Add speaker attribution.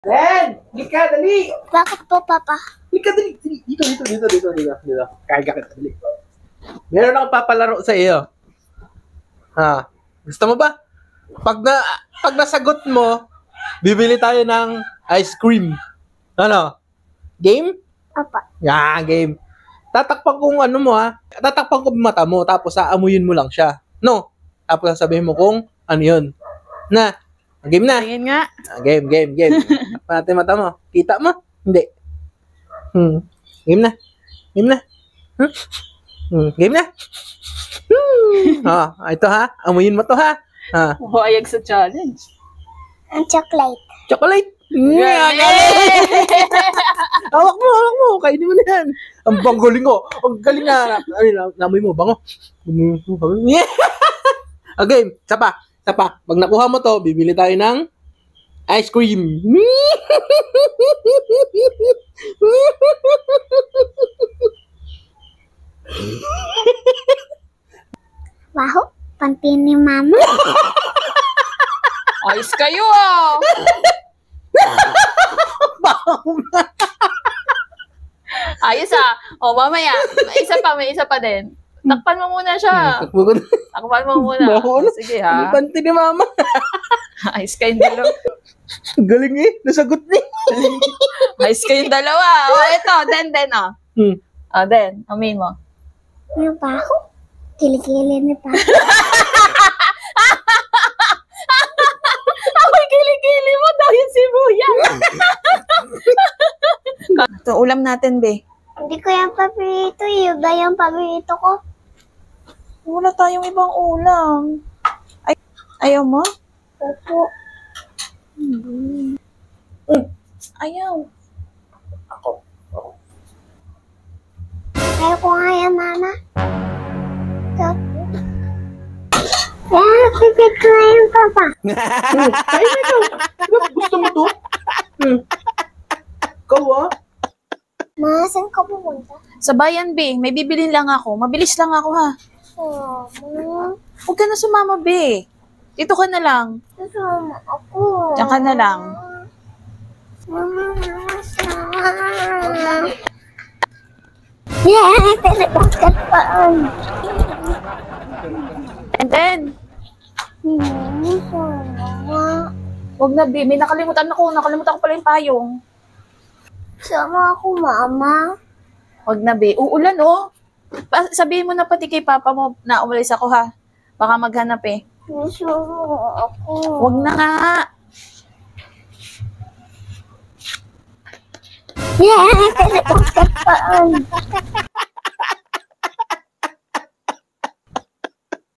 Speaker 1: Ben! Lika, dali!
Speaker 2: Bakit po, Papa?
Speaker 1: Lika, dali! Dito. Kaya ka, dali. Meron akong papalaro sa iyo. Ha? Gusto mo ba? Pag nasagot mo, bibili tayo ng ice cream. Ano? Game?
Speaker 2: Papa.
Speaker 1: Game. Tatakpan kong ano mo ha. Tatakpan ko mata mo, tapos aamuyin mo lang siya. No? Tapos sasabihin mo kung ano yun. Na? Game na.
Speaker 3: Tingin nga.
Speaker 1: Game. Takpan natin mata mo. Kita mo? Hindi. Game na. Game na. Ito ha. Amuyin mo to ha.
Speaker 3: Huwayag sa challenge.
Speaker 2: Ang chocolate.
Speaker 1: Chocolate. Hawak mo. Kainin mo na yan. Ang galing ko. Ang galing na. Namoy mo. Bango. Game. Isa pa. Pag nakuha mo to, bibili tayo ng ice cream.
Speaker 2: Wow, panty ni Mama.
Speaker 3: Ayos kayo ah! Ayos ah! O, mamaya. May isa pa din. Takpan mo muna siya. Takpan mo muna. Sige ha.
Speaker 1: Panty ni Mama.
Speaker 3: Ayos kayong dalawa.
Speaker 1: Galing eh. Nasagot ni.
Speaker 3: Ayos kayong dalawa. O, ito. Den. O, Den. Amin mo.
Speaker 2: Ano ba ako? Kilikili ni Papa.
Speaker 3: Ako'y kilikili mo daw yung sibuyas. Ito, ulam natin, be.
Speaker 2: Hindi ko yung paborito. Yung ba yung paborito ko?
Speaker 3: Wala tayong ibang ulam. Ayaw mo?
Speaker 2: Opo.
Speaker 3: Ayaw.
Speaker 2: Ayaw ko nga yan, Mama. Pipit ko nga yung Papa.
Speaker 1: Gusto mo to? Ikaw ah?
Speaker 2: Ma, saan ka pumunta?
Speaker 3: Sa bayan, be. May bibilin lang ako. Mabilis lang ako, ha? Huwag ka na sumama, be. Dito ka na lang.
Speaker 2: Sasama ako.
Speaker 3: Diyan ka na lang.
Speaker 2: Yeah, telepocket pa.
Speaker 3: And then, huwag na, be. May nakalimutan ako. Nakalimutan ko pala yung payong.
Speaker 2: Sama ako, Mama.
Speaker 3: Huwag na, be. Uulan, oh. Sabihin mo na pati kay Papa mo na umalis ako, ha? Baka maghanap, eh.
Speaker 2: Sama ako.
Speaker 3: Huwag na nga.
Speaker 2: Yeah, telepocket pa.